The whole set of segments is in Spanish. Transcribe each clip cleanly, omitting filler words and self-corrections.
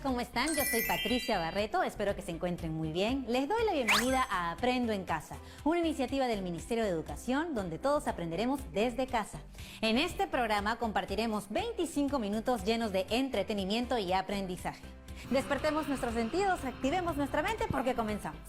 ¿cómo están? Yo soy Patricia Barreto, espero que se encuentren muy bien. Les doy la bienvenida a Aprendo en Casa, una iniciativa del Ministerio de Educación donde todos aprenderemos desde casa. En este programa compartiremos 25 minutos llenos de entretenimiento y aprendizaje. Despertemos nuestros sentidos, activemos nuestra mente porque comenzamos.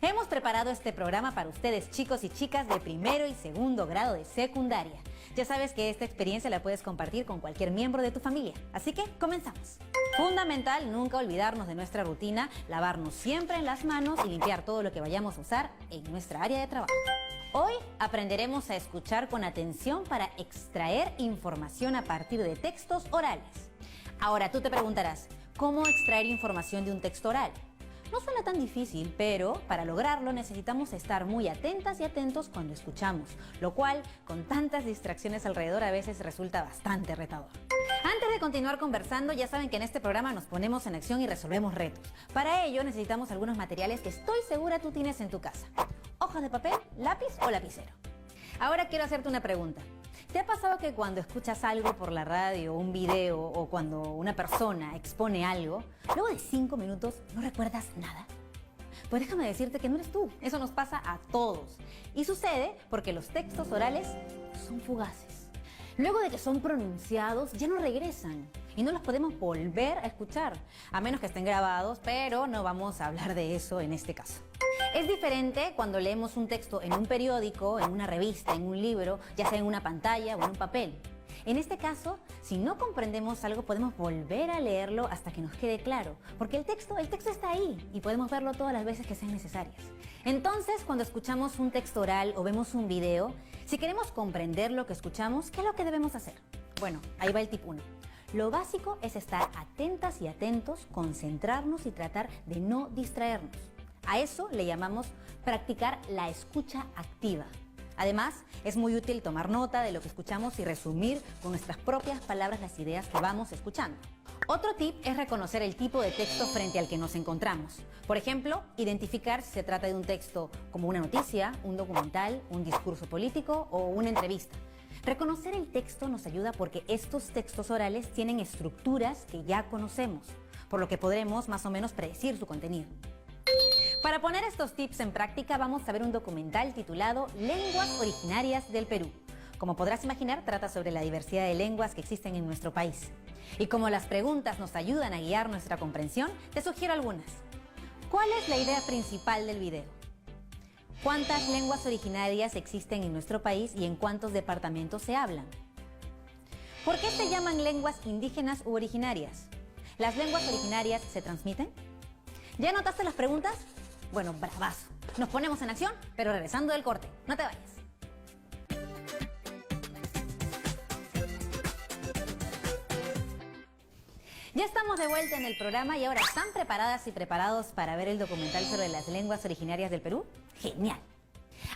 Hemos preparado este programa para ustedes, chicos y chicas de primero y segundo grado de secundaria. Ya sabes que esta experiencia la puedes compartir con cualquier miembro de tu familia, así que comenzamos. Fundamental nunca olvidarnos de nuestra rutina, lavarnos siempre en las manos y limpiar todo lo que vayamos a usar en nuestra área de trabajo. Hoy aprenderemos a escuchar con atención para extraer información a partir de textos orales. Ahora tú te preguntarás, ¿cómo extraer información de un texto oral? No suena tan difícil, pero para lograrlo necesitamos estar muy atentas y atentos cuando escuchamos, lo cual, con tantas distracciones alrededor, a veces resulta bastante retador. Antes de continuar conversando, ya saben que en este programa nos ponemos en acción y resolvemos retos. Para ello necesitamos algunos materiales que estoy segura tú tienes en tu casa. Hojas de papel, lápiz o lapicero. Ahora quiero hacerte una pregunta. ¿Te ha pasado que cuando escuchas algo por la radio, un video o cuando una persona expone algo, luego de 5 minutos no recuerdas nada? Pues déjame decirte que no eres tú, eso nos pasa a todos. Y sucede porque los textos orales son fugaces. Luego de que son pronunciados ya no regresan y no los podemos volver a escuchar, a menos que estén grabados, pero no vamos a hablar de eso en este caso. Es diferente cuando leemos un texto en un periódico, en una revista, en un libro, ya sea en una pantalla o en un papel. En este caso, si no comprendemos algo, podemos volver a leerlo hasta que nos quede claro, porque el texto está ahí y podemos verlo todas las veces que sean necesarias. Entonces, cuando escuchamos un texto oral o vemos un video, si queremos comprender lo que escuchamos, ¿qué es lo que debemos hacer? Bueno, ahí va el tip 1. Lo básico es estar atentas y atentos, concentrarnos y tratar de no distraernos. A eso le llamamos practicar la escucha activa. Además, es muy útil tomar nota de lo que escuchamos y resumir con nuestras propias palabras las ideas que vamos escuchando. Otro tip es reconocer el tipo de texto frente al que nos encontramos. Por ejemplo, identificar si se trata de un texto como una noticia, un documental, un discurso político o una entrevista. Reconocer el texto nos ayuda porque estos textos orales tienen estructuras que ya conocemos, por lo que podremos más o menos predecir su contenido. Para poner estos tips en práctica vamos a ver un documental titulado Lenguas Originarias del Perú. Como podrás imaginar, trata sobre la diversidad de lenguas que existen en nuestro país. Y como las preguntas nos ayudan a guiar nuestra comprensión, te sugiero algunas. ¿Cuál es la idea principal del video? ¿Cuántas lenguas originarias existen en nuestro país y en cuántos departamentos se hablan? ¿Por qué se llaman lenguas indígenas u originarias? ¿Las lenguas originarias se transmiten? ¿Ya notaste las preguntas? Bueno, bravazo. Nos ponemos en acción, pero regresando del corte. No te vayas. Ya estamos de vuelta en el programa y ahora ¿están preparadas y preparados para ver el documental sobre las lenguas originarias del Perú? ¡Genial!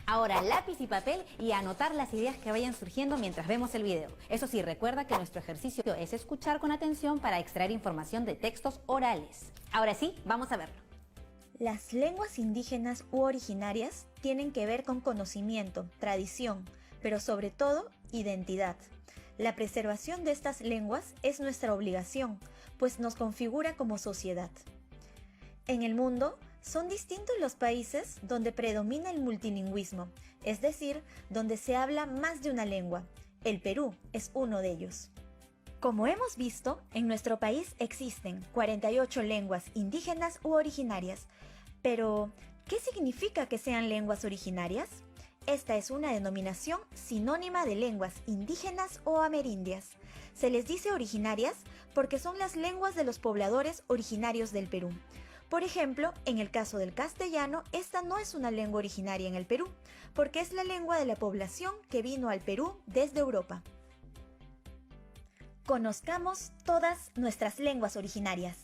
Ahora lápiz y papel y anotar las ideas que vayan surgiendo mientras vemos el video. Eso sí, recuerda que nuestro ejercicio es escuchar con atención para extraer información de textos orales. Ahora sí, vamos a verlo. Las lenguas indígenas u originarias tienen que ver con conocimiento, tradición, pero sobre todo, identidad. La preservación de estas lenguas es nuestra obligación, pues nos configura como sociedad. En el mundo, son distintos los países donde predomina el multilingüismo, es decir, donde se habla más de una lengua. El Perú es uno de ellos. Como hemos visto, en nuestro país existen 48 lenguas indígenas u originarias. Pero, ¿qué significa que sean lenguas originarias? Esta es una denominación sinónima de lenguas indígenas o amerindias. Se les dice originarias porque son las lenguas de los pobladores originarios del Perú. Por ejemplo, en el caso del castellano, esta no es una lengua originaria en el Perú, porque es la lengua de la población que vino al Perú desde Europa. Conozcamos todas nuestras lenguas originarias.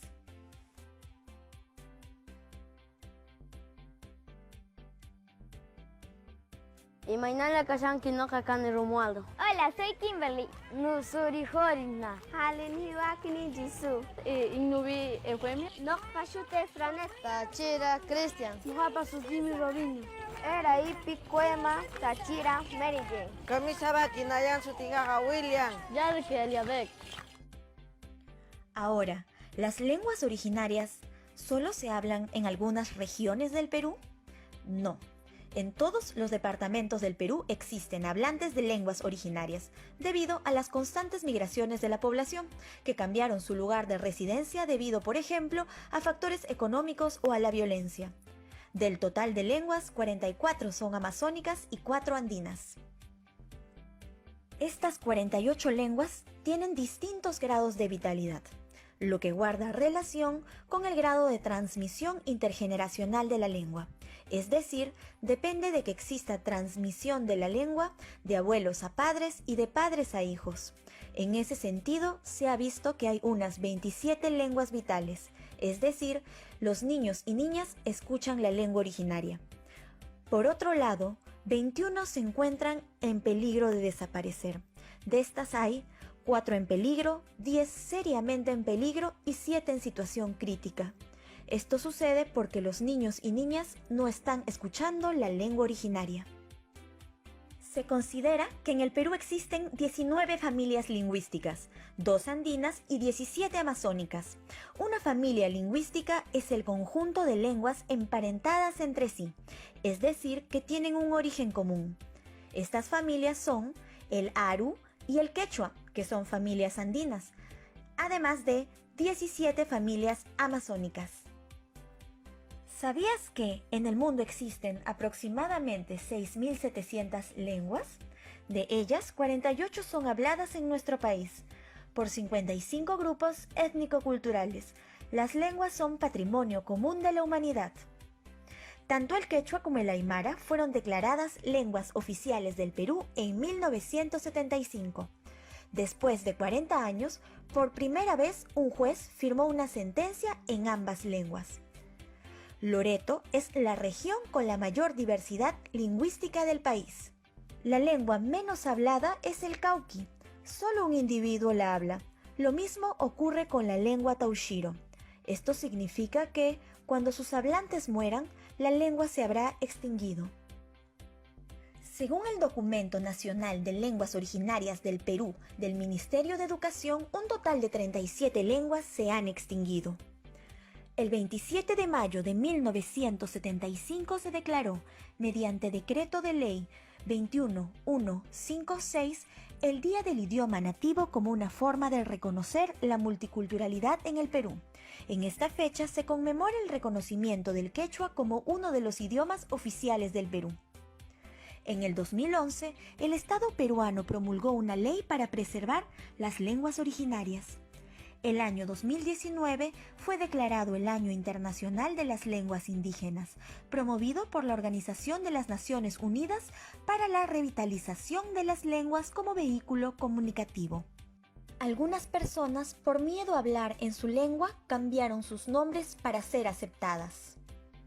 Imainala Kashanki no Kakane Romualdo. Hola, soy Kimberly. Nusuri Horina. Halen Hiwakini Jisoo. Ignubi Eufemia. No Pashute Franet. Tachira Christian. Muhapa Susimi Robinho. Era Ipi Cuema, Tachira, Mary Jane. Kamisaba Kinayan Sutigaga William. Yadke Eliabek. Ahora, ¿Las lenguas originarias solo se hablan en algunas regiones del Perú? No. En todos los departamentos del Perú existen hablantes de lenguas originarias, debido a las constantes migraciones de la población, que cambiaron su lugar de residencia debido, por ejemplo, a factores económicos o a la violencia. Del total de lenguas, 44 son amazónicas y 4 andinas. Estas 48 lenguas tienen distintos grados de vitalidad, lo que guarda relación con el grado de transmisión intergeneracional de la lengua. Es decir, depende de que exista transmisión de la lengua de abuelos a padres y de padres a hijos. En ese sentido, se ha visto que hay unas 27 lenguas vitales, es decir, los niños y niñas escuchan la lengua originaria. Por otro lado, 21 se encuentran en peligro de desaparecer. De estas hay 4 en peligro, 10 seriamente en peligro y 7 en situación crítica. Esto sucede porque los niños y niñas no están escuchando la lengua originaria. Se considera que en el Perú existen 19 familias lingüísticas, 2 andinas y 17 amazónicas. Una familia lingüística es el conjunto de lenguas emparentadas entre sí, es decir, que tienen un origen común. Estas familias son el aru y el quechua, que son familias andinas, además de 17 familias amazónicas. ¿Sabías que en el mundo existen aproximadamente 6.700 lenguas? De ellas, 48 son habladas en nuestro país, por 55 grupos étnico-culturales. Las lenguas son patrimonio común de la humanidad. Tanto el quechua como el aymara fueron declaradas lenguas oficiales del Perú en 1975. Después de 40 años, por primera vez un juez firmó una sentencia en ambas lenguas. Loreto es la región con la mayor diversidad lingüística del país. La lengua menos hablada es el cauqui. Solo un individuo la habla. Lo mismo ocurre con la lengua taoshiro. Esto significa que, cuando sus hablantes mueran, la lengua se habrá extinguido. Según el Documento Nacional de Lenguas Originarias del Perú del Ministerio de Educación, un total de 37 lenguas se han extinguido. El 27 de mayo de 1975 se declaró, mediante Decreto de Ley 21156, el Día del Idioma Nativo como una forma de reconocer la multiculturalidad en el Perú. En esta fecha se conmemora el reconocimiento del quechua como uno de los idiomas oficiales del Perú. En el 2011, el Estado peruano promulgó una ley para preservar las lenguas originarias. El año 2019 fue declarado el Año Internacional de las Lenguas Indígenas, promovido por la Organización de las Naciones Unidas para la Revitalización de las Lenguas como vehículo comunicativo. Algunas personas, por miedo a hablar en su lengua, cambiaron sus nombres para ser aceptadas.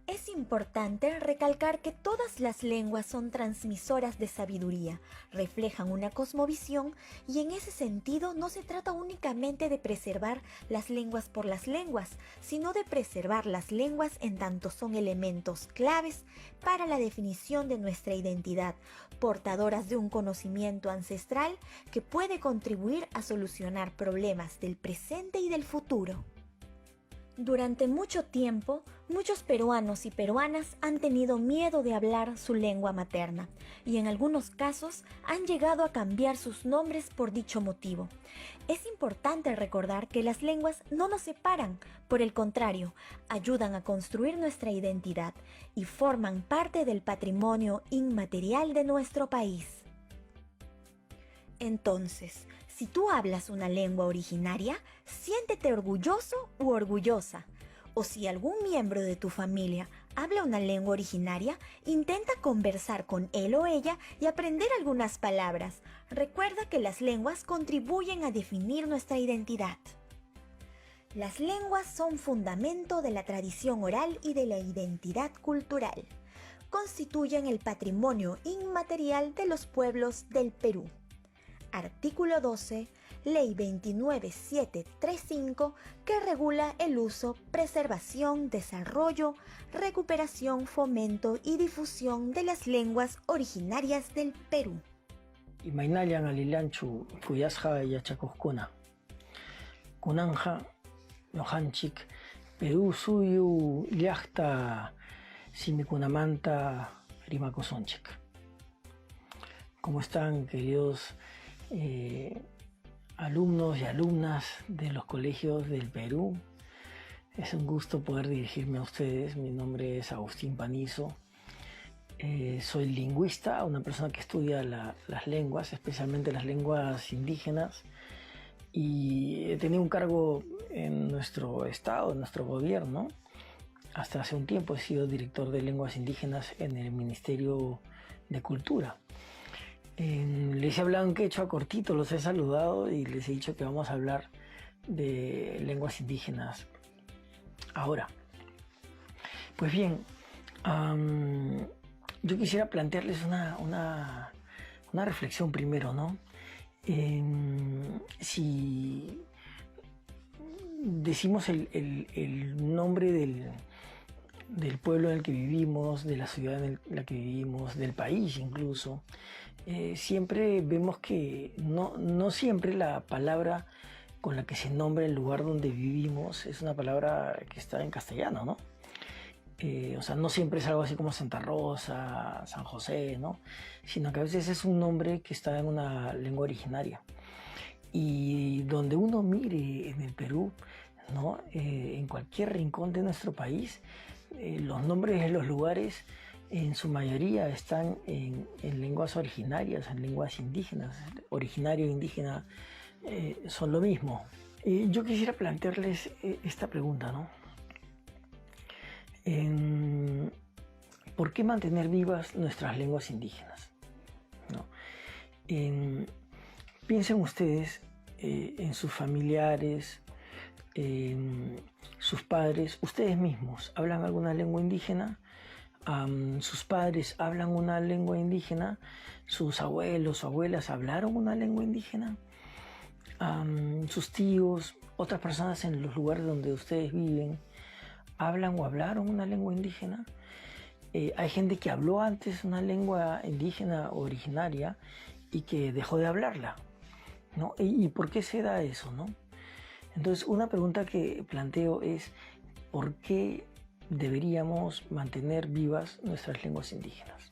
Es importante recalcar que todas las lenguas son transmisoras de sabiduría, reflejan una cosmovisión y en ese sentido no se trata únicamente de preservar las lenguas por las lenguas, sino de preservar las lenguas en tanto son elementos claves para la definición de nuestra identidad, portadoras de un conocimiento ancestral que puede contribuir a solucionar problemas del presente y del futuro. Durante mucho tiempo, muchos peruanos y peruanas han tenido miedo de hablar su lengua materna y en algunos casos han llegado a cambiar sus nombres por dicho motivo. Es importante recordar que las lenguas no nos separan, por el contrario, ayudan a construir nuestra identidad y forman parte del patrimonio inmaterial de nuestro país. Entonces, si tú hablas una lengua originaria, siéntete orgulloso u orgullosa. O si algún miembro de tu familia habla una lengua originaria, intenta conversar con él o ella y aprender algunas palabras. Recuerda que las lenguas contribuyen a definir nuestra identidad. Las lenguas son fundamento de la tradición oral y de la identidad cultural. Constituyen el patrimonio inmaterial de los pueblos del Perú. Artículo 12, Ley 29735, que regula el uso, preservación, desarrollo, recuperación, fomento y difusión de las lenguas originarias del Perú. Imaynallan alilanchu kuyasqa yachakuqkuna. Kunanja Nohanchik, Perú suyu, llaqta, simikunamanta, rimakosonchik. ¿Cómo están, queridos alumnos y alumnas de los colegios del Perú? Es un gusto poder dirigirme a ustedes. Mi nombre es Agustín Panizo. Soy lingüista, una persona que estudia las lenguas, especialmente las lenguas indígenas, y he tenido un cargo en nuestro estado, en nuestro gobierno. Hasta hace un tiempo he sido director de lenguas indígenas en el Ministerio de Cultura. Les he hablado en quechua cortito, los he saludado y les he dicho que vamos a hablar de lenguas indígenas ahora. Pues bien, yo quisiera plantearles una reflexión primero, ¿no? Si decimos el nombre del pueblo en el que vivimos, de la ciudad en la que vivimos, del país incluso, siempre vemos que no siempre la palabra con la que se nombra el lugar donde vivimos es una palabra que está en castellano, ¿no? O sea, no siempre es algo así como Santa Rosa, San José, ¿no? Sino que a veces es un nombre que está en una lengua originaria. Y donde uno mire en el Perú, ¿no? En cualquier rincón de nuestro país, los nombres de los lugares en su mayoría están en lenguas originarias, en lenguas indígenas. Originario e indígena son lo mismo. Yo quisiera plantearles esta pregunta, ¿no? ¿Por qué mantener vivas nuestras lenguas indígenas? ¿No? Piensen ustedes en sus familiares, sus padres, ustedes mismos hablan alguna lengua indígena, sus padres hablan una lengua indígena, sus abuelos o abuelas hablaron una lengua indígena, sus tíos, otras personas en los lugares donde ustedes viven, hablan o hablaron una lengua indígena. Hay gente que habló antes una lengua indígena originaria y que dejó de hablarla, ¿no? ¿Y por qué se da eso, no? Entonces, una pregunta que planteo es ¿por qué deberíamos mantener vivas nuestras lenguas indígenas?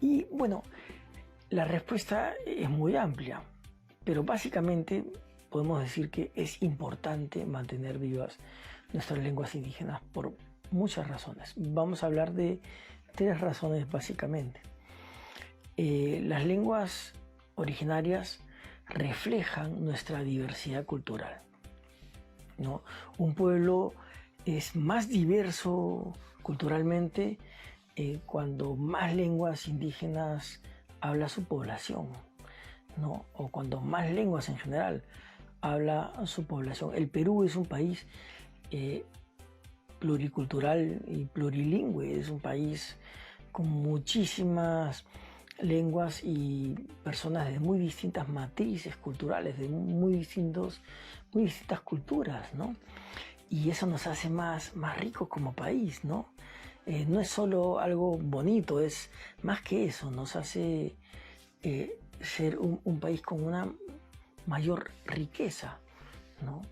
Y bueno, la respuesta es muy amplia, pero básicamente podemos decir que es importante mantener vivas nuestras lenguas indígenas por muchas razones. Vamos a hablar de 3 razones básicamente. Las lenguas originarias reflejan nuestra diversidad cultural, ¿no? Un pueblo es más diverso culturalmente cuando más lenguas indígenas habla su población, ¿no? O cuando más lenguas en general habla su población. El Perú es un país pluricultural y plurilingüe, es un país con muchísimas lenguas y personas de muy distintas matrices culturales, de muy distintas culturas, ¿no? Y eso nos hace más ricos como país, ¿no? No es solo algo bonito, es más que eso, nos hace ser un país con una mayor riqueza, ¿no?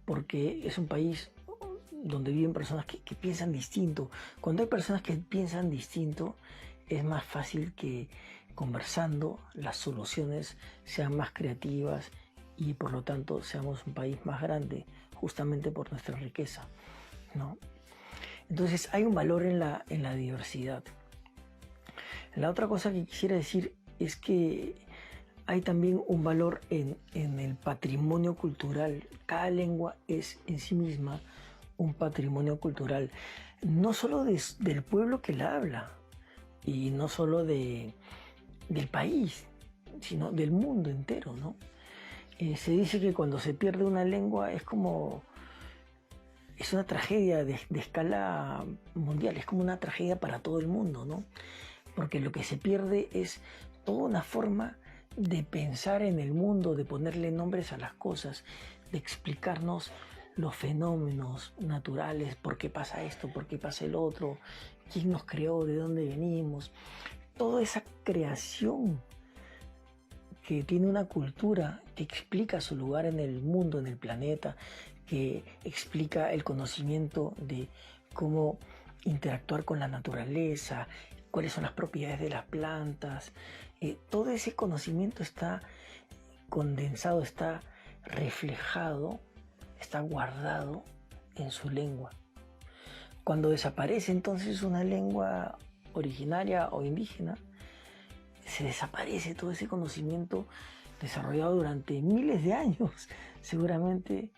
Porque es un país donde viven personas que piensan distinto. Cuando hay personas que piensan distinto, es más fácil que conversando las soluciones sean más creativas y por lo tanto seamos un país más grande, justamente por nuestra riqueza, ¿no? Entonces hay un valor en la diversidad. La otra cosa que quisiera decir es que hay también un valor en el patrimonio cultural. Cada lengua es en sí misma un patrimonio cultural, no solo del pueblo que la habla y no solo del país, sino del mundo entero, ¿no? Se dice que cuando se pierde una lengua es una tragedia de escala mundial, es como una tragedia para todo el mundo, ¿no? Porque lo que se pierde es toda una forma de pensar en el mundo, de ponerle nombres a las cosas, de explicarnos los fenómenos naturales, por qué pasa esto, por qué pasa el otro, quién nos creó, de dónde venimos. Toda esa creación que tiene una cultura que explica su lugar en el mundo, en el planeta, que explica el conocimiento de cómo interactuar con la naturaleza, cuáles son las propiedades de las plantas. Todo ese conocimiento está condensado, está reflejado, está guardado en su lengua. Cuando desaparece entonces una lengua originaria o indígena, se desaparece todo ese conocimiento desarrollado durante miles de años, seguramente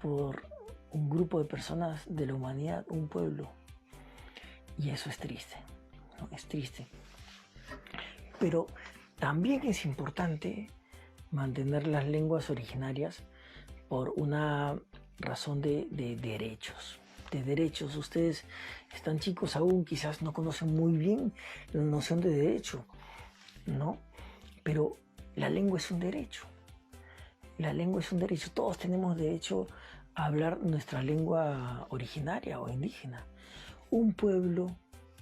por un grupo de personas de la humanidad, un pueblo. Y eso es triste, ¿no? Es triste. Pero también es importante mantener las lenguas originarias por una razón de derechos. De derechos. Ustedes están chicos aún, quizás no conocen muy bien la noción de derecho, ¿no? Pero la lengua es un derecho. La lengua es un derecho. Todos tenemos derecho a hablar nuestra lengua originaria o indígena. Un pueblo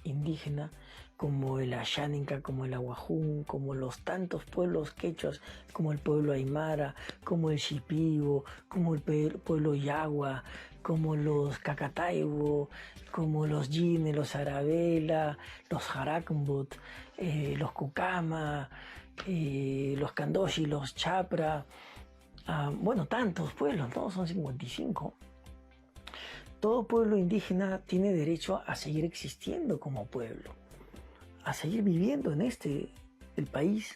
indígena como el Ashaninka, como el Aguajún, como los tantos pueblos quechuas, como el pueblo Aymara, como el Shipibo, como el pueblo Yagua, como los Cacataibo, como los Yine, los Arabela, los Jarakmbut, los Cucama, los Candoshi, los Chapra, bueno, tantos pueblos, ¿no? Son 55. Todo pueblo indígena tiene derecho a seguir existiendo como pueblo, a seguir viviendo en el país,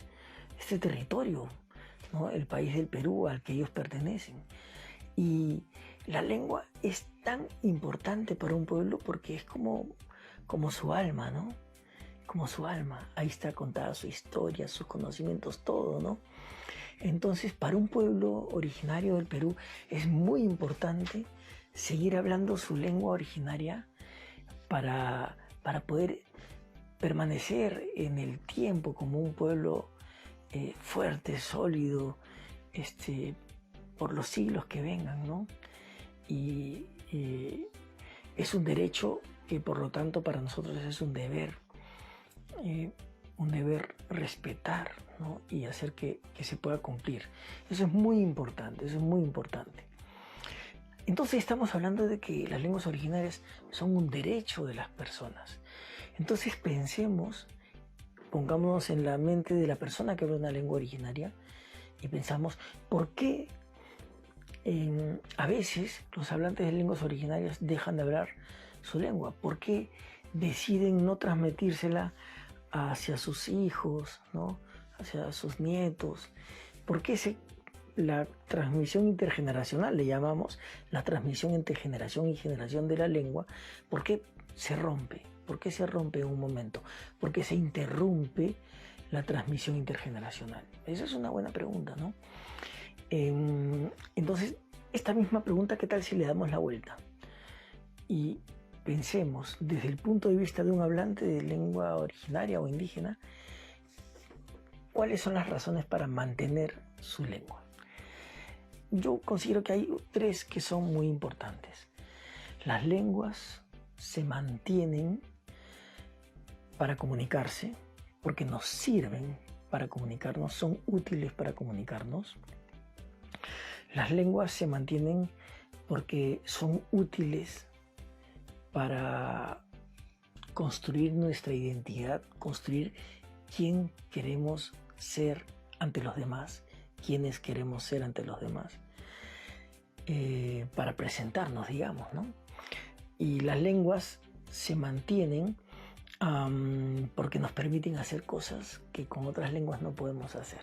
este territorio, ¿no? El país del Perú al que ellos pertenecen. Y la lengua es tan importante para un pueblo porque es como su alma, ¿no? Como su alma. Ahí está contada su historia, sus conocimientos, todo, ¿no? Entonces, para un pueblo originario del Perú es muy importante seguir hablando su lengua originaria para poder permanecer en el tiempo como un pueblo fuerte, sólido, por los siglos que vengan, ¿no? Y es un derecho que por lo tanto para nosotros es un deber respetar, ¿no? Y hacer que se pueda cumplir. Eso es muy importante, eso es muy importante. Entonces estamos hablando de que las lenguas originarias son un derecho de las personas. Entonces pongámonos en la mente de la persona que habla una lengua originaria y pensamos, ¿por qué a veces los hablantes de lenguas originarias dejan de hablar su lengua? ¿Por qué deciden no transmitírsela hacia sus hijos, ¿no? Hacia sus nietos? ¿Por qué la transmisión intergeneracional, le llamamos, la transmisión entre generación y generación de la lengua, ¿por qué se rompe? ¿Por qué se rompe en un momento? ¿Por qué se interrumpe la transmisión intergeneracional? Esa es una buena pregunta, ¿no? Entonces, esta misma pregunta, ¿qué tal si le damos la vuelta? Y pensemos, desde el punto de vista de un hablante de lengua originaria o indígena, ¿cuáles son las razones para mantener su lengua? Yo considero que hay 3 que son muy importantes. Las lenguas se mantienen para comunicarse, porque nos sirven para comunicarnos, son útiles para comunicarnos. Las lenguas se mantienen porque son útiles para construir nuestra identidad, construir quién queremos ser ante los demás, quiénes queremos ser ante los demás, para presentarnos, digamos, ¿no? Y las lenguas se mantienen porque nos permiten hacer cosas que con otras lenguas no podemos hacer.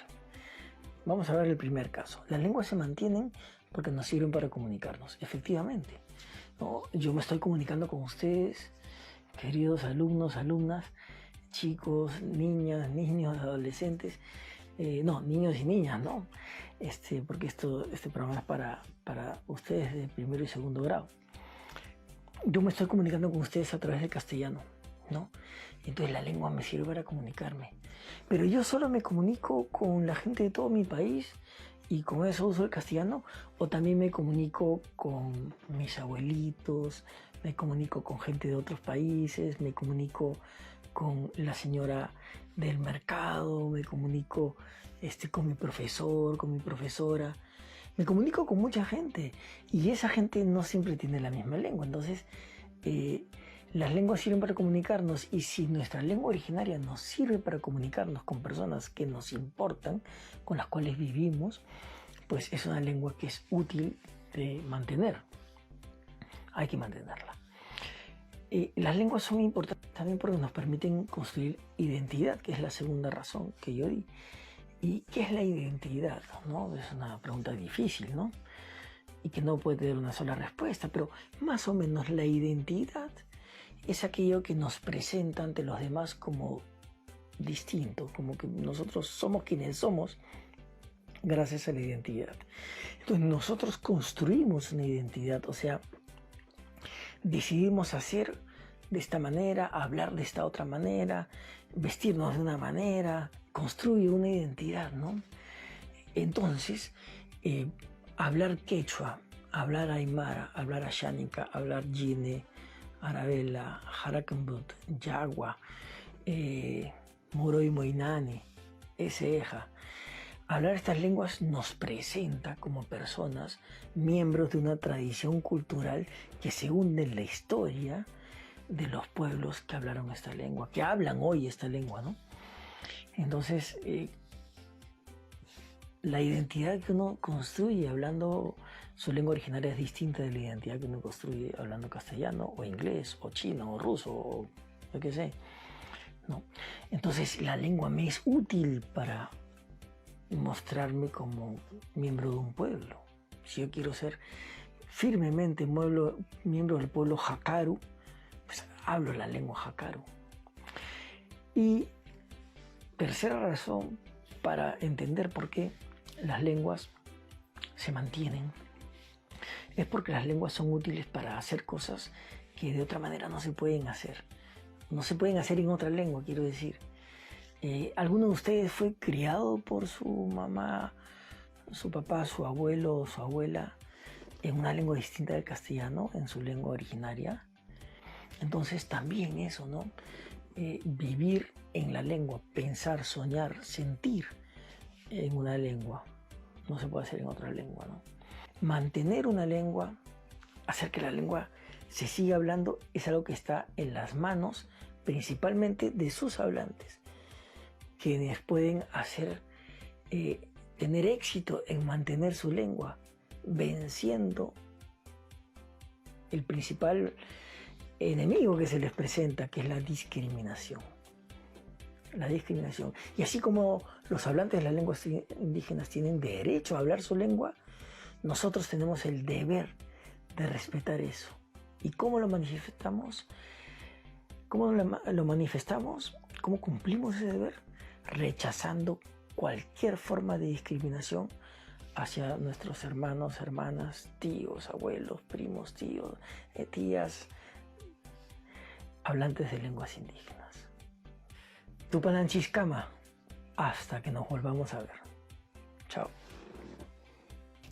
Vamos a ver el primer caso. Las lenguas se mantienen porque nos sirven para comunicarnos, efectivamente, ¿no? Yo me estoy comunicando con ustedes, queridos alumnos, alumnas, chicos, niñas, niños, adolescentes, niños y niñas, ¿no? Porque este programa es para ustedes de primero y segundo grado. Yo me estoy comunicando con ustedes a través del castellano, ¿no? Entonces la lengua me sirve para comunicarme. Pero yo solo me comunico con la gente de todo mi país y con eso uso el castellano, o también me comunico con mis abuelitos, me comunico con gente de otros países, me comunico con la señora del mercado, me comunico con mi profesor, con mi profesora, Me comunico con mucha gente y esa gente no siempre tiene la misma lengua. Entonces, las lenguas sirven para comunicarnos y si nuestra lengua originaria nos sirve para comunicarnos con personas que nos importan, con las cuales vivimos, pues es una lengua que es útil de mantener. Hay que mantenerla. Las lenguas son importantes también porque nos permiten construir identidad, que es la segunda razón que yo di. ¿Y qué es la identidad? ¿No? Es una pregunta difícil, ¿no? Y que no puede tener una sola respuesta, pero más o menos la identidad es aquello que nos presenta ante los demás como distinto, como que nosotros somos quienes somos gracias a la identidad. Entonces nosotros construimos una identidad, o sea, decidimos hacer de esta manera, hablar de esta otra manera, vestirnos de una manera, construye una identidad, ¿no? Entonces, hablar quechua, hablar aymara, hablar ashánica, hablar yine, arabela, jarakambut, yagua, moro y moinani, eseja. Hablar estas lenguas nos presenta como personas, miembros de una tradición cultural que se hunde en la historia de los pueblos que hablaron esta lengua, que hablan hoy esta lengua, ¿no? Entonces, la identidad que uno construye hablando su lengua originaria es distinta de la identidad que uno construye hablando castellano, o inglés, o chino, o ruso, o yo qué sé, ¿no? Entonces, la lengua me es útil para mostrarme como miembro de un pueblo. Si yo quiero ser firmemente miembro del pueblo Jakaru, pues hablo la lengua Jakaru. Y tercera razón para entender por qué las lenguas se mantienen es porque las lenguas son útiles para hacer cosas que de otra manera no se pueden hacer. No se pueden hacer en otra lengua, quiero decir. ¿Alguno de ustedes fue criado por su mamá, su papá, su abuelo o su abuela en una lengua distinta del castellano, en su lengua originaria? Entonces también eso, ¿no? Vivir en la lengua, pensar, soñar, sentir en una lengua. No se puede hacer en otra lengua, ¿no? Mantener una lengua, hacer que la lengua se siga hablando, es algo que está en las manos principalmente de sus hablantes, quienes pueden tener éxito en mantener su lengua, venciendo el principal enemigo que se les presenta, que es la discriminación. La discriminación. Y así como los hablantes de las lenguas indígenas tienen derecho a hablar su lengua, nosotros tenemos el deber de respetar eso. ¿Y cómo lo manifestamos? ¿Cómo lo manifestamos? ¿Cómo cumplimos ese deber? Rechazando cualquier forma de discriminación hacia nuestros hermanos, hermanas, tíos, abuelos, primos, tíos, tías, hablantes de lenguas indígenas. Tupananchiscama, hasta que nos volvamos a ver. Chao.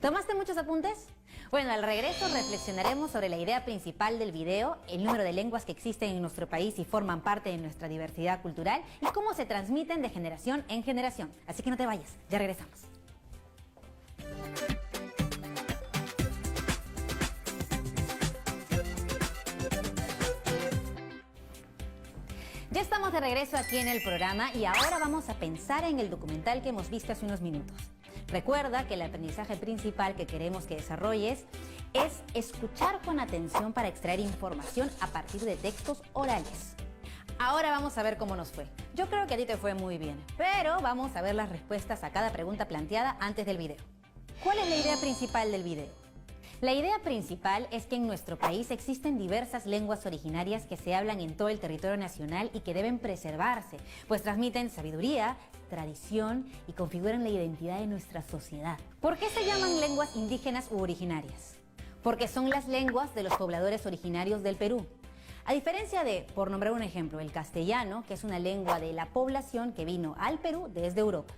¿Tomaste muchos apuntes? Bueno, al regreso reflexionaremos sobre la idea principal del video, el número de lenguas que existen en nuestro país y forman parte de nuestra diversidad cultural y cómo se transmiten de generación en generación. Así que no te vayas, ya regresamos. Ya estamos de regreso aquí en el programa y ahora vamos a pensar en el documental que hemos visto hace unos minutos. Recuerda que el aprendizaje principal que queremos que desarrolles es escuchar con atención para extraer información a partir de textos orales. Ahora vamos a ver cómo nos fue. Yo creo que a ti te fue muy bien, pero vamos a ver las respuestas a cada pregunta planteada antes del video. ¿Cuál es la idea principal del video? La idea principal es que en nuestro país existen diversas lenguas originarias que se hablan en todo el territorio nacional y que deben preservarse, pues transmiten sabiduría, tradición y configuran la identidad de nuestra sociedad. ¿Por qué se llaman lenguas indígenas u originarias? Porque son las lenguas de los pobladores originarios del Perú. A diferencia de, por nombrar un ejemplo, el castellano, que es una lengua de la población que vino al Perú desde Europa.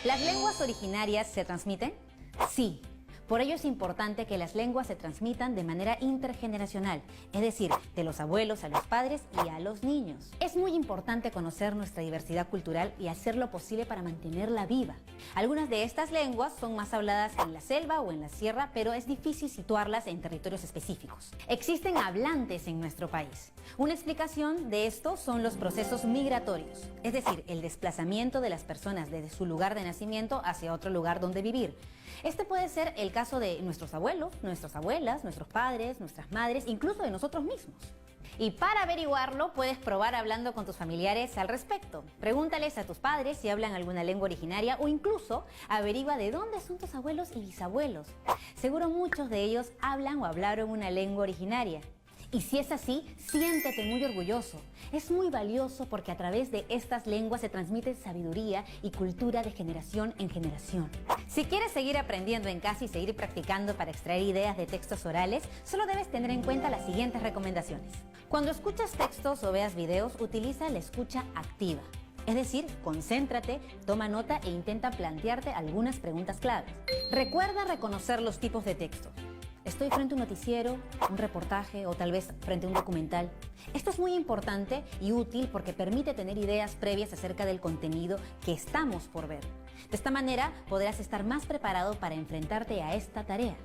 ¿Las lenguas originarias se transmiten? Sí. Por ello es importante que las lenguas se transmitan de manera intergeneracional, es decir, de los abuelos a los padres y a los niños. Es muy importante conocer nuestra diversidad cultural y hacer lo posible para mantenerla viva. Algunas de estas lenguas son más habladas en la selva o en la sierra, pero es difícil situarlas en territorios específicos. Existen hablantes en nuestro país. Una explicación de esto son los procesos migratorios, es decir, el desplazamiento de las personas desde su lugar de nacimiento hacia otro lugar donde vivir. Este puede ser el caso de nuestros abuelos, nuestras abuelas, nuestros padres, nuestras madres, incluso de nosotros mismos. Y para averiguarlo, puedes probar hablando con tus familiares al respecto. Pregúntales a tus padres si hablan alguna lengua originaria o incluso averigua de dónde son tus abuelos y bisabuelos. Seguro muchos de ellos hablan o hablaron una lengua originaria. Y si es así, siéntete muy orgulloso. Es muy valioso porque a través de estas lenguas se transmite sabiduría y cultura de generación en generación. Si quieres seguir aprendiendo en casa y seguir practicando para extraer ideas de textos orales, solo debes tener en cuenta las siguientes recomendaciones. Cuando escuchas textos o veas videos, utiliza la escucha activa. Es decir, concéntrate, toma nota e intenta plantearte algunas preguntas claves. Recuerda reconocer los tipos de textos. Estoy frente a un noticiero, un reportaje o tal vez frente a un documental. Esto es muy importante y útil porque permite tener ideas previas acerca del contenido que estamos por ver. De esta manera podrás estar más preparado para enfrentarte a esta tarea.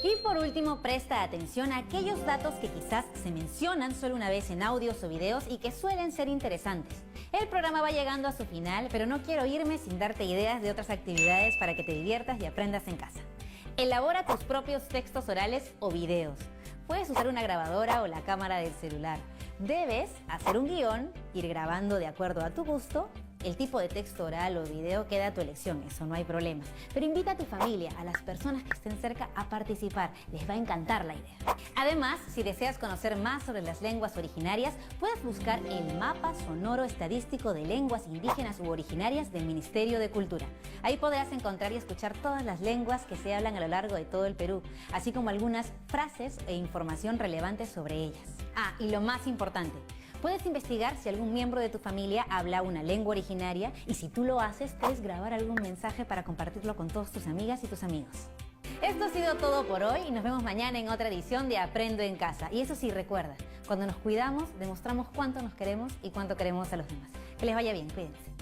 Y por último, presta atención a aquellos datos que quizás se mencionan solo una vez en audios o videos y que suelen ser interesantes. El programa va llegando a su final, pero no quiero irme sin darte ideas de otras actividades para que te diviertas y aprendas en casa. Elabora tus propios textos orales o videos. Puedes usar una grabadora o la cámara del celular. Debes hacer un guión, ir grabando de acuerdo a tu gusto. El tipo de texto oral o video queda a tu elección, eso no hay problema. Pero invita a tu familia, a las personas que estén cerca a participar. Les va a encantar la idea. Además, si deseas conocer más sobre las lenguas originarias, puedes buscar el Mapa Sonoro Estadístico de Lenguas Indígenas u Originarias del Ministerio de Cultura. Ahí podrás encontrar y escuchar todas las lenguas que se hablan a lo largo de todo el Perú, así como algunas frases e información relevante sobre ellas. Ah, y lo más importante, puedes investigar si algún miembro de tu familia habla una lengua originaria y si tú lo haces, puedes grabar algún mensaje para compartirlo con todas tus amigas y tus amigos. Esto ha sido todo por hoy y nos vemos mañana en otra edición de Aprendo en Casa. Y eso sí, recuerda, cuando nos cuidamos, demostramos cuánto nos queremos y cuánto queremos a los demás. Que les vaya bien, cuídense.